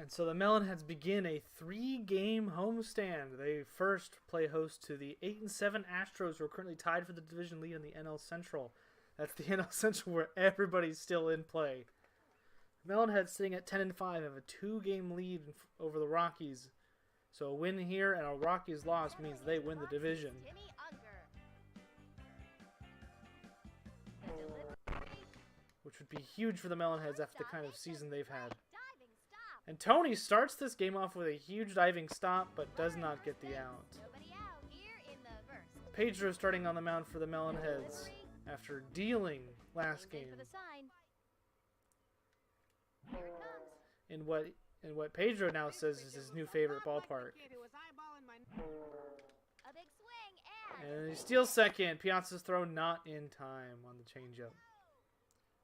And so the Melonheads begin a 3-game homestand. They first play host to the 8-7 Astros, who are currently tied for the division lead in the NL Central. That's the NL Central where everybody's still in play. Melonheads sitting at 10-5 have a 2-game lead over the Rockies. So a win here and a Rockies loss means they win the division. Which would be huge for the Melonheads after the kind of season they've had. And Tony starts this game off with a huge diving stop, but does not get the out. Pedro starting on the mound for the Melonheads after dealing last game. In what Pedro now says is his new favorite ballpark. And he steals second. Piazza's throw not in time on the changeup.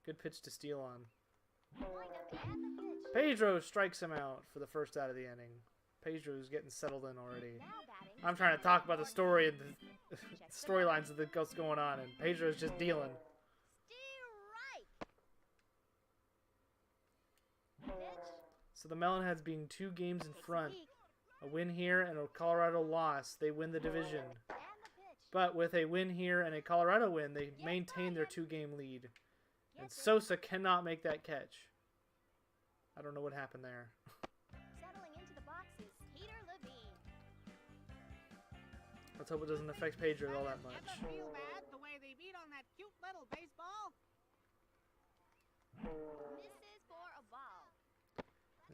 Good pitch to steal on. Pedro strikes him out for the first out of the inning. Pedro's getting settled in already. I'm trying to talk about the story and the storylines of what's going on, and Pedro's just dealing. So the Melonheads being 2 games in front, a win here and a Colorado loss, they win the division. But with a win here and a Colorado win, they maintain their 2-game lead. And Sosa cannot make that catch. I don't know what happened there. Let's hope it doesn't affect Pedro all that much.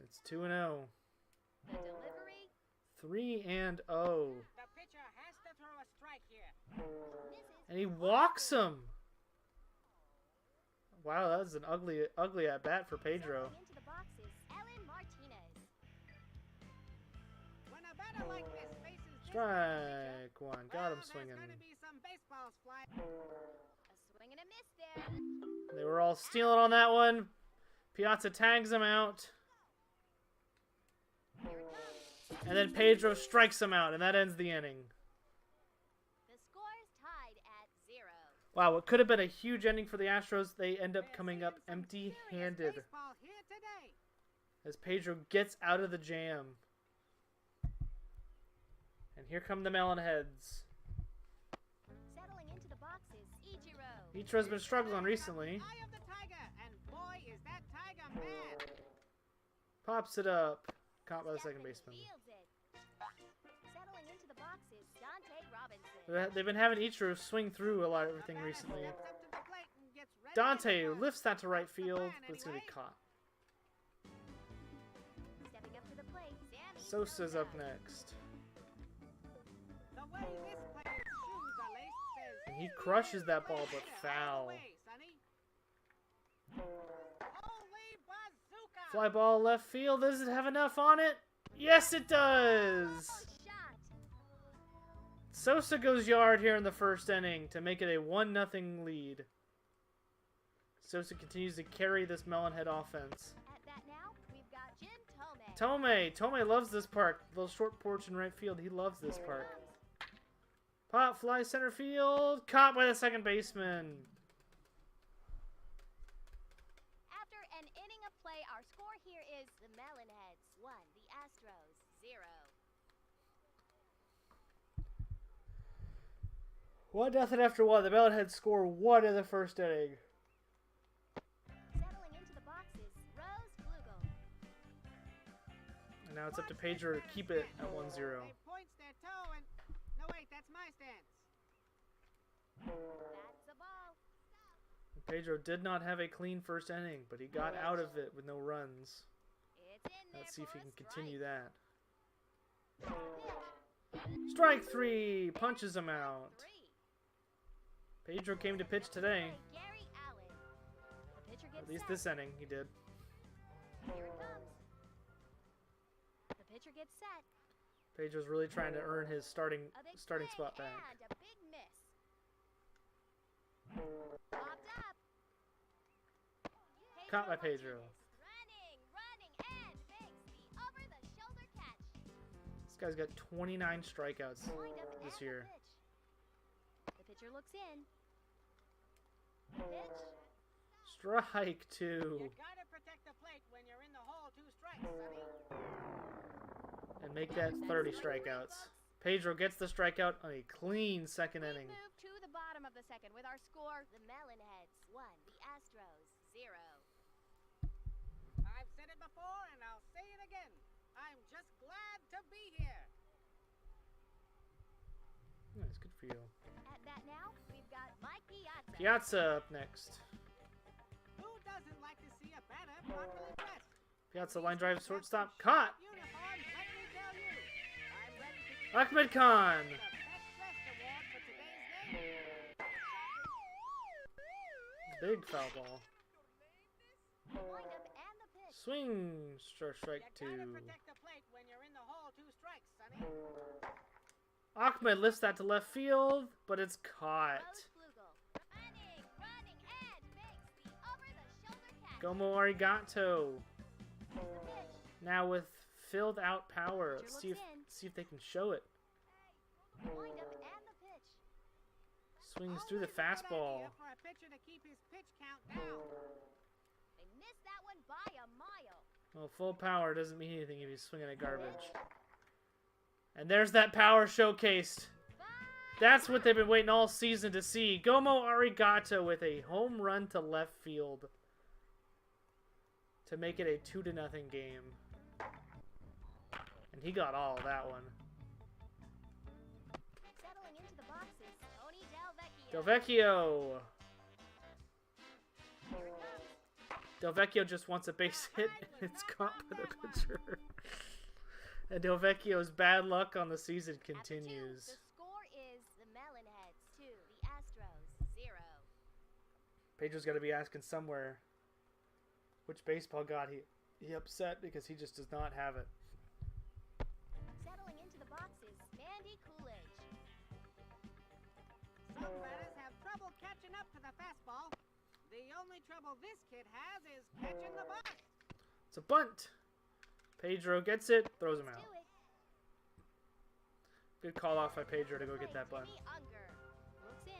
It's 2-0. 3-0. And he walks him. Wow, that was an ugly at bat for Pedro. Strike one. Got him swinging. They were all stealing on that one. Piazza tags him out. And then Pedro strikes him out, and that ends the inning. Wow, what could have been a huge ending for the Astros, they end up coming up empty-handed as Pedro gets out of the jam. And here come the Melonheads. Ichiro's been struggling recently. Pops it up. Caught by the second baseman. They've been having Ichiro swing through a lot of everything recently. Dante lifts that to right field, but it's going to be caught. Sosa's up next. And he crushes that ball, but foul. Fly ball left field. Does it have enough on it? Yes, it does! Sosa goes yard here in the first inning to make it a 1-0 lead. Sosa continues to carry this Melonhead offense. Tomei loves this park. The little short porch in right field. He loves this park. Pop fly center field. Caught by the second baseman. After an inning of play, our score here is the Melonheads 1, the Astros 0. 1-0 after 1. The Melonheads score 1 in the first inning. Settling into the boxes, Rose Flugel. And now it's up to Pedro to keep it at 1-0. No, wait, that's my stance. That's a ball. Pedro did not have a clean first inning, but he got out of it with no runs. It's in there. Let's see if he can continue that. Strike 3! Punches him out. Pedro came to pitch today. At least this inning, he did. Here it comes. The pitcher gets set. Pedro's really trying to earn his starting spot back. And a big miss. Popped up. Caught by Pedro. Running, and makes the over-the-shoulder catch. This guy's got 29 strikeouts this year. The pitcher looks in. Pitch. Strike 2. You gotta protect the plate when you're in the hole 2 strikes, Sonny. and make that 30 strikeouts. Pedro gets the strikeout on a clean second We inning. move to the bottom of the second with our score. The Melonheads 1, the Astros 0. I've said it before and I'll say it again. I'm just glad to be here. Nice, good for you. At bat now, we've got Mike Piazza. Piazza up next. Who doesn't like to see a batter properly dressed? Piazza line drive shortstop caught. Uniform, let me tell you. I'm ready to give Ahmed Khan. the Best Dressed Award for today's game. Big foul ball. The windup and the pitch. Swing. Strike You gotta two. protect the plate when you're in the hole 2 strikes, Sonny. Ahmed lifts that to left field, but it's caught. Rose Flugel. Running, and makes the over-the-shoulder catch. Gomo Arigato. The pitch. Now with filled out power. Pitcher See looks in. if they can show it. The windup and the pitch. Swings through the Always a good fastball. idea for a pitcher to keep his pitch count down. They missed that one by a mile. Well, full power doesn't mean anything if he's swinging at garbage. And there's that power showcased. That's what they've been waiting all season to see. Gomo Arigato with a home run to left field to make it a 2-0 game. And he got all of that one. Settling into the boxes, Tony Del Vecchio. Del Vecchio. Here it comes. Del Vecchio just wants a base hit, and it's caught by the pitcher. And Del Vecchio's bad luck on the season After 2, continues. the score is the Melonheads 2, the Astros 0. Pedro's got to be asking somewhere which baseball god he upset because he just does not have it. Settling into the boxes, Mandy Coolidge. Some batters have trouble catching up to the fastball. The only trouble this kid has is catching the bunt. It's a bunt. Pedro gets it, throws him Do out. it. Good call off by Pedro to go get that bunt. Timmy Unger looks in.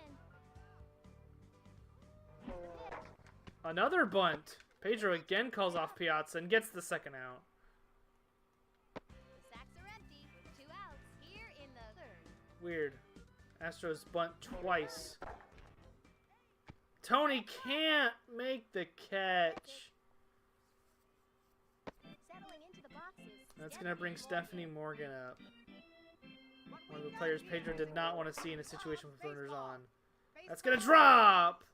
Here's the pitch. Another bunt. Pedro again calls off Piazza and gets the second out. The sacks are empty with 2 outs here in the third. Weird. Astros bunt twice. Tony can't make the catch. Settling into the boxes. That's going to bring Stephanie Morgan up. One of the players Pedro did not want to see in a situation with runners on. That's going to drop!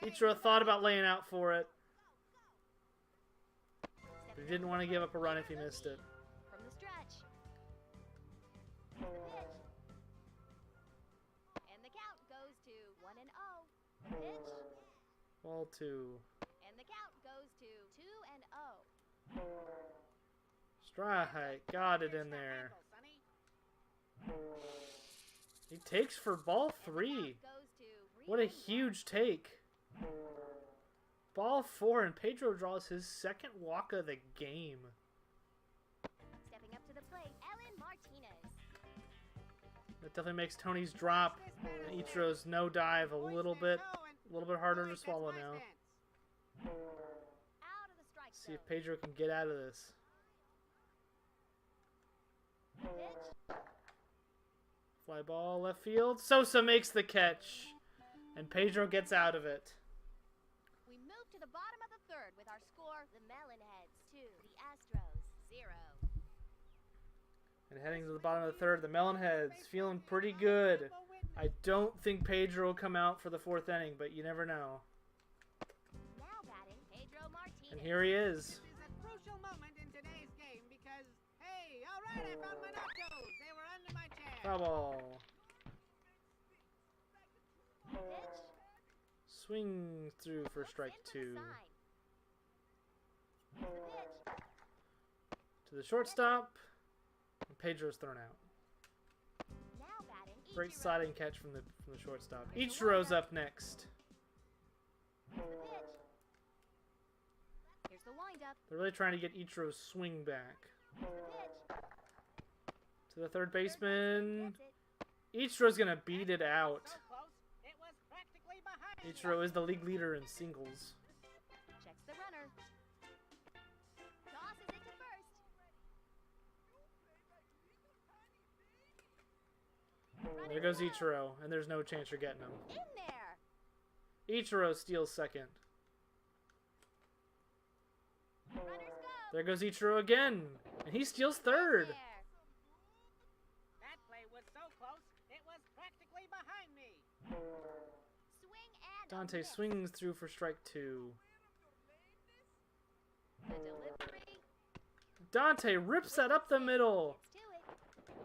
Ichiro thought about laying out for it, but he didn't want to give up a run if he missed it. From the stretch. Here's the pitch. And the count goes to 1-0. Pitch. Ball 2. And the count goes to 2-0. Strike. Got it in there. Sonny. He takes for ball 3. Goes to What a huge take. Ball 4, and Pedro draws his second walk of the game. Stepping up to the plate, Ellen Martinez. That definitely makes Tony's drop and Ichiro's no dive a little bit harder to swallow now. Out of the strike See if zone. Pedro can get out of this. Pitch. Fly ball left field. Sosa makes the catch, and Pedro gets out of it. We move to the bottom of the third with our score, the Melonheads 2, the Astros 0. And heading to the bottom of the third, the Melonheads feeling pretty good. I don't think Pedro will come out for the 4th inning, but you never know. Now batting, Pedro Martinez. And here he is. This is a crucial moment in today's game because, hey, all right, I found my nachos. They were under my chair. Foul ball. Pitch. Swing through for Looks strike in for the 2. sign. Here's the pitch. To the shortstop. And Pedro's thrown out. Now batting, Great Ichiro. sliding catch from the shortstop. Ichiro's up next. Here's the pitch. Here's the windup. They're really trying to get Ichiro's swing back. Here's the pitch. To the third baseman. Gets it. Ichiro's gonna beat it out. So close, it was practically behind. Ichiro is the league leader in singles. Checks the runner. Tosses it to first. There goes Ichiro, and there's no chance you're getting him. In there. Ichiro steals second. Runners go. There goes Ichiro again, and he steals third. There. That play was so close, it was practically behind me. Swing and a Dante miss. swings through for strike 2. The delivery. Dante rips that up the middle. Gets to it.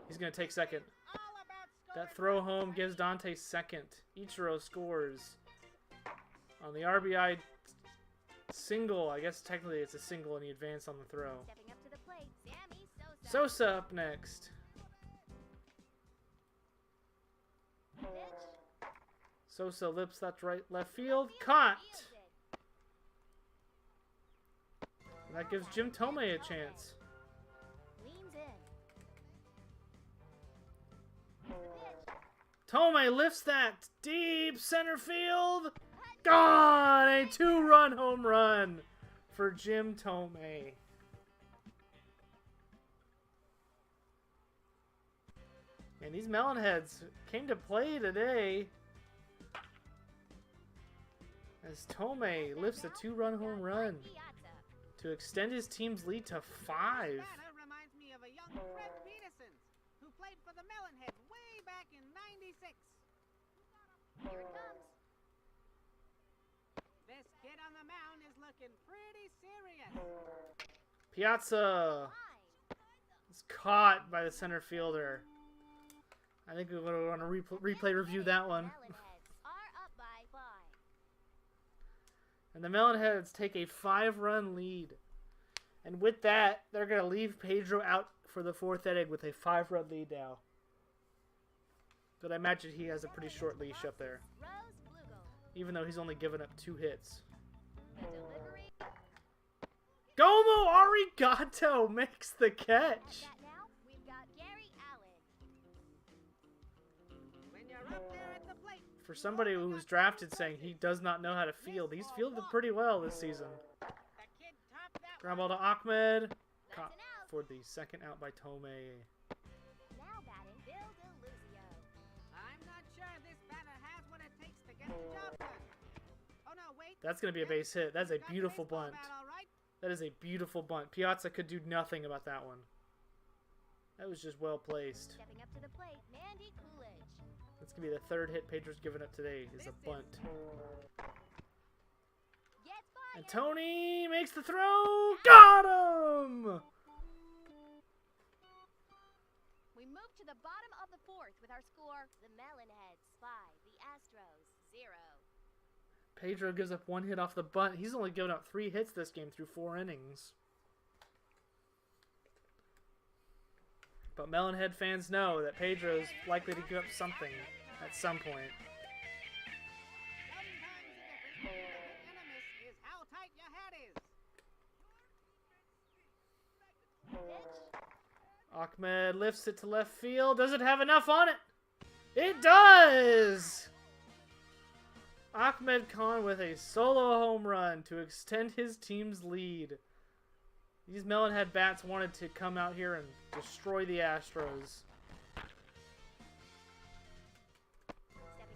He's going to take second. All about That scoring throw home gives Dante second. Ichiro scores on the RBI single. I guess technically it's a single and he advanced on the throw. Stepping up to the plate, Sammy Sosa. Sosa up next. Pitch. Sosa lips that right left field. Caught. Fields it. And that gives Jim Tomei a chance. Leans in. The pitch. Tomei lifts that deep center field. Gone! A 2-run home run for Jim Tomei. And these Melonheads came to play today as Tomei lifts a 2-run home run Piazza. to extend his team's lead to 5. This batter reminds me of a young Fred Peterson, who played for the Melonheads way back in '96. Here it comes. This kid on the mound is looking pretty serious. Piazza Line. is caught by the center fielder. I think we're going to want to replay review that one. Melonheads are up by 5. And the Melonheads take a 5-run lead. And with that, they're going to leave Pedro out for the 4th inning with a 5-run lead now. But I imagine he has a pretty short leash up there, Rose Bluegel. even though he's only given up 2 hits. The delivery. Gomo Arigato makes the At catch. that now, we've got Gary Allen. When you're up there at the plate, For somebody who was drafted saying he does not know how to field, he's fielded pretty well this season. the kid topped that Ground one. ball to Ahmed. That's Caught an out. for the second out by Tomei. Now batting Bill DeLuzio. I'm not sure this batter has what it takes to get the job done. Oh no, wait. That's going to be a base hit. That's a Got the beautiful baseball bunt. bat all right. That is a beautiful bunt. Piazza could do nothing about that one. That was just well placed. Stepping up to the plate, Mandy Coolidge. That's going to be the 3rd hit Pedro's given up today, is a bunt. Gets by And it. Tony makes the throw. Got him! We move to the bottom of the 4th with our score: the Melonheads 5, the Astros 0. Pedro gives up 1 hit off the bunt. He's only given up 3 hits this game through 4 innings. But Melonhead fans know that Pedro's likely to give up something at some point. Sometimes the difference between a hit and a miss is how tight your hat is. Pitch. Ahmed lifts it to left field. Does it have enough on it? It does! Ahmed Khan with a solo home run to extend his team's lead. These Melonhead bats wanted to come out here and destroy the Astros. Stepping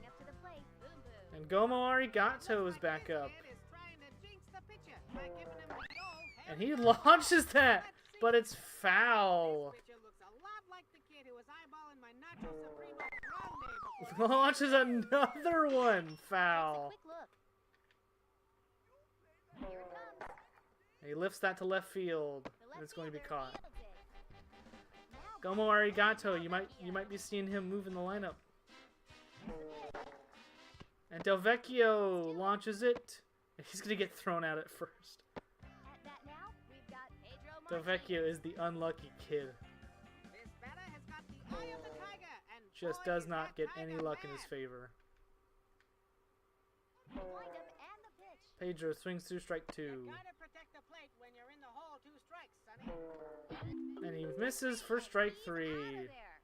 up to the plate, Boom Boom. And Gomo Arigato is back up. This kid is trying to jinx the pitcher by giving him the old And he launches that, but it's foul. This pitcher looks a lot like the kid who was eyeballing my Nacho Supremo Grande before. Launches another one. Takes a Foul. quick look. Here it comes. He lifts that to left field. The And left it's going to be fielder caught. fields it. Now Gomo Arigato, you might be seeing him move in the lineup. And Del Vecchio launches it. He's gonna get thrown out at first. At that now, we've got Pedro Del Martinez. Vecchio is the unlucky kid. This batter has got the eye of the tiger, and Just boy, does is not that get tiger any luck in his bad. favor. The windup and the pitch. Pedro swings through strike You 2. gotta protect the plate when you're in the hole 2 strikes, sonny. And he misses for strike He's out of 3. there.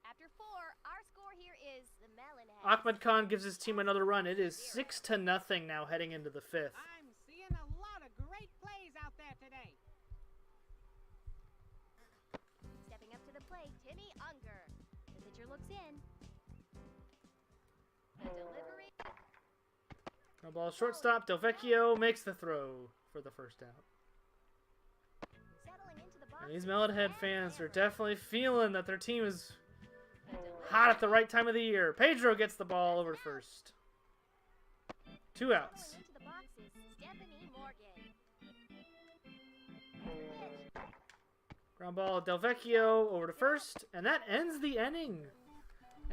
After 4, our score here is the Melonheads. Ahmed Khan gives his team another run. It is 6-0 now heading into the 5th. I'm seeing a lot of great plays out there today. Stepping up to the plate, Timmy Unger. The looks in. The delivery. No ball, shortstop. Delvecchio makes the throw for the first out. Settling into the box. And these Melonhead fans are definitely feeling that their team is hot at the right time of the year. Pedro gets the ball over to first. 2 outs. Settling into the boxes. Stephanie Morgan. Pitch. Ground ball, Delvecchio over to first, and that ends the inning.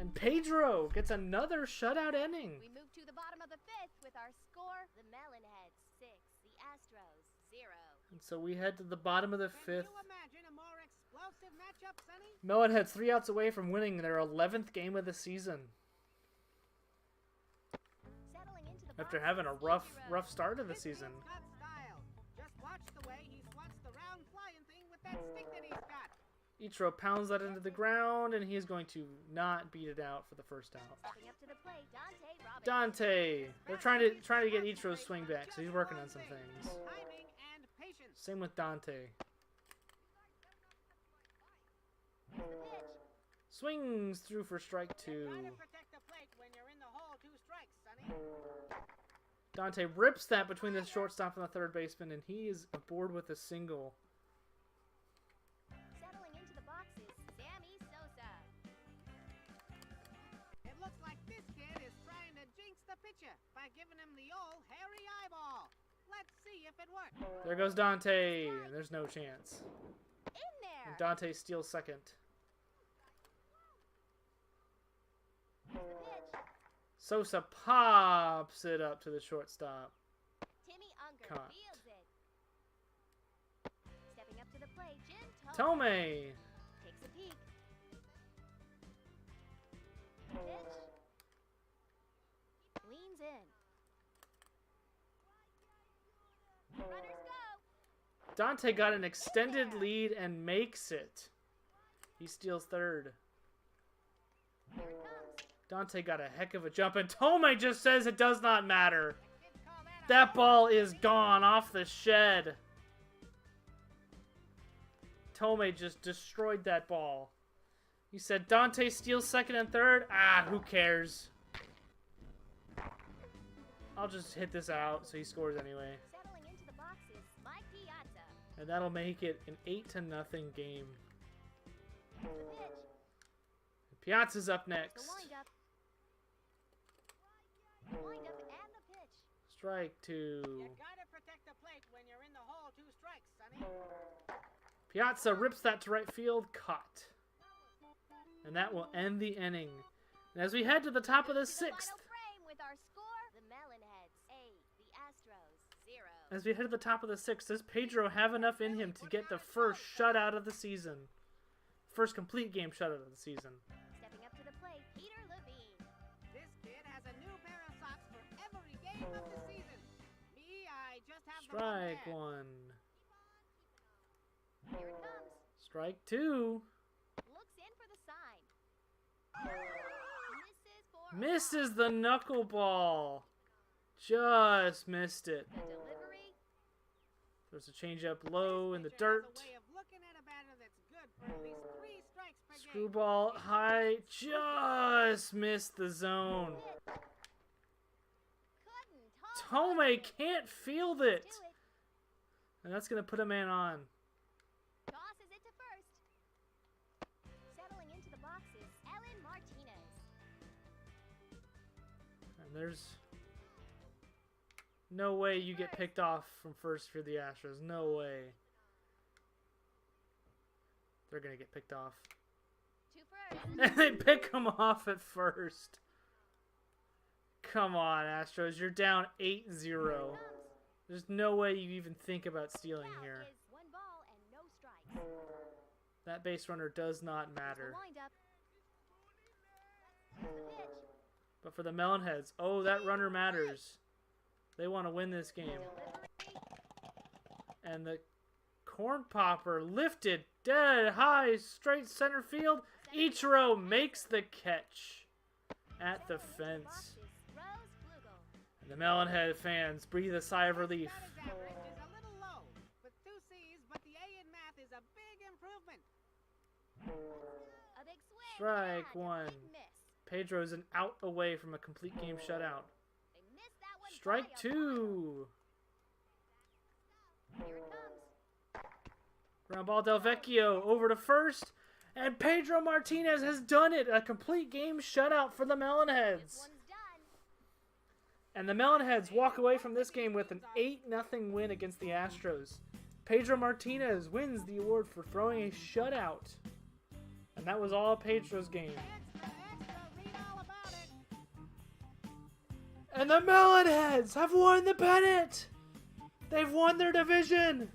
And Pedro gets another shutout inning. We move to the bottom of the 5th with our score. The Melonheads 6, the Astros 0. And so we head to the bottom of the Can 5th. you imagine a more explosive matchup, Sonny? Melonheads 3 outs away from winning their 11th game of the season. Settling into the After boxes, having a rough start of the This season. kid's got style. Just watch the way he swats the round flying thing with that stick that he's got. Ichiro pounds that into the ground, and he's going to not beat it out for the first out. Stepping up to the plate, Dante Robbins. Dante! They're trying to get Ichiro's swing back, so he's working on some things. Timing and patience. Same with Dante. The pitch. Swings through for strike 2. Gotta protect the plate when you're in the hole. 2 strikes, Sonny. Dante rips that between the shortstop and the third baseman, and he is aboard with a single. Settling into the boxes, Sammy Sosa. It looks like this kid is trying to jinx the pitcher by giving him the old hairy eyeball. Let's see if it works. There goes Dante, and there's no chance. In there. And Dante steals second. The pitch. Sosa pops it up to the shortstop. Timmy Unger Caught. fields it. Stepping up to the plate, Jim Tome! takes a peek. Pitch. Leans in. Runners go. Dante got an extended lead and makes it. He steals third. Here it comes. Dante got a heck of a jump, and Tome just says it does not matter. Kids call that a That ball is gone off the shed. Tome just destroyed that ball. He said Dante steals second and third. Ah, who cares? I'll just hit this out so he scores anyway. Settling into the boxes, Mike Piazza. And that'll make it an 8-0 game. The pitch. Piazza's up The next. windup. Windup and the pitch. Strike 2. You gotta protect the plate when you're in the hole. 2 strikes, Sonny. Piazza rips that to right field. Caught. And that will end the inning. And as we head to the top of the To the 6th. final frame with our score. The Melonheads 8, the Astros 0. As we head to the top of the 6th, does Pedro have enough in him to get the first shutout of the season? First complete game shutout of the season. Stepping up to the plate, Peter Levine. This kid has a new pair of socks for every game of the season. Me, I just have the Strike one 1. Here it comes. Strike 2. Looks in for the sign. Misses for a Misses the knuckleball. Just missed it. The delivery. There's a changeup low in the Pitcher has dirt. a way of looking at a batter that's good for at least 3 strikes per game. Screwball high. Just missed the zone. Pitch. Couldn't Tome can't field it. do it. And that's going to put a man on. Tosses it to first. Settling into the boxes, Ellen Martinez. And there's no way you get picked off from first for the Astros. No way. They're going to get picked off. To first. And they pick him off at first. Come on, Astros. You're down 8-0. Comes. There's no way you even think about stealing Count here. is 1 ball and no strikes. That base runner does not matter. The windup. The pitch. But for the Melonheads, oh, that runner matters. They want to win this game. Delivery. And the corn popper lifted dead high, straight center field. Ichiro makes the catch at the Settling into fence. boxes, Rose Flugel. And the Melonhead fans breathe a sigh of relief. Batting average is a little low, with 2 C's, but the A in math is a big improvement. A big swing. Strike and a one. big miss. Pedro's an out away from a complete game shutout. They missed that one Strike by a mile. 2. Here it comes. Ground ball Del Vecchio over to first. And Pedro Martinez has done it. A complete game shutout for the This Melonheads. one's done. And the Melonheads walk away from this game with an 8-0 win against the Astros. Pedro Martinez wins the award for throwing a shutout. And that was all Pedro's game. Extra, read all about it. And the Melonheads have won the pennant! They've won their division!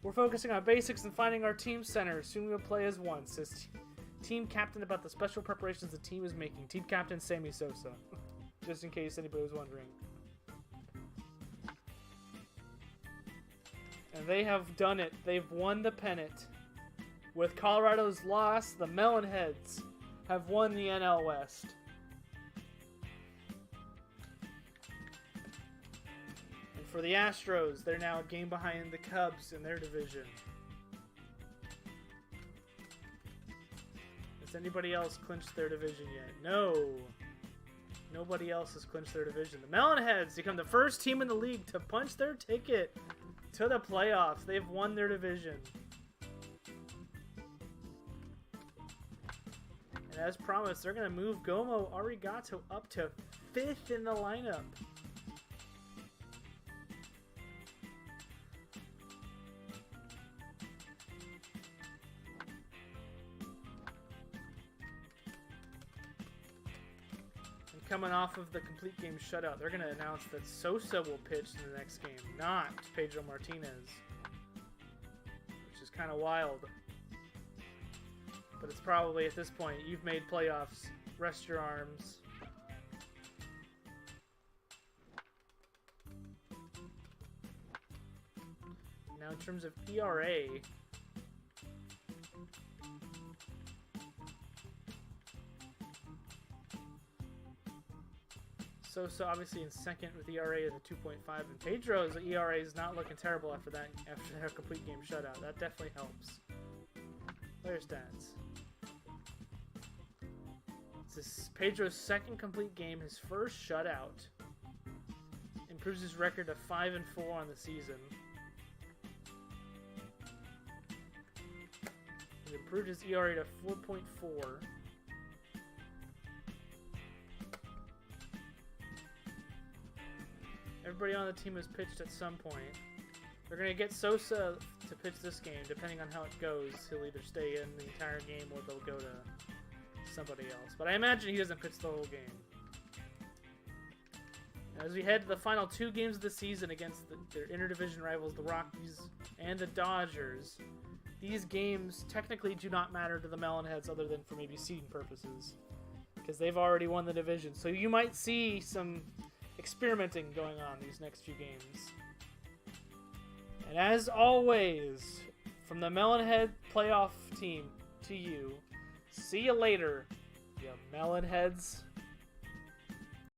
We're focusing on basics and finding our team center. Soon we'll play as one, says team captain about the special preparations the team is making. Team captain Sammy Sosa. Just in case anybody was wondering. And they have done it. They've won the pennant. With Colorado's loss, the Melonheads have won the NL West. And for the Astros, they're now a game behind the Cubs in their division. Has anybody else clinched their division yet? No. Nobody else has clinched their division. The Melonheads become the first team in the league to punch their ticket to the playoffs. They've won their division. And as promised, they're going to move Gomo Arigato up to 5th in the lineup. And coming off of the complete game shutout, they're going to announce that Sosa will pitch in the next game, not Pedro Martinez. Which is kind of wild. But it's probably, at this point, you've made playoffs. Rest your arms. Now, in terms of ERA, Sosa obviously in second with ERA is a 2.5, and Pedro's ERA is not looking terrible after their complete game shutout. That definitely helps. Player stats. This is Pedro's second complete game, his first shutout. Improves his record to 5-4 on the season. He improved his ERA to 4.4. Everybody on the team has pitched at some point. They're going to get Sosa to pitch this game. Depending on how it goes, he'll either stay in the entire game or they'll go to somebody else. But I imagine he doesn't pitch the whole game. As we head to the final 2 games of the season against their interdivision rivals, the Rockies and the Dodgers, these games technically do not matter to the Melonheads other than for maybe seeding purposes, because they've already won the division. So you might see some experimenting going on these next few games. And as always, from the Melonhead playoff team to you, see you later, you Melonheads.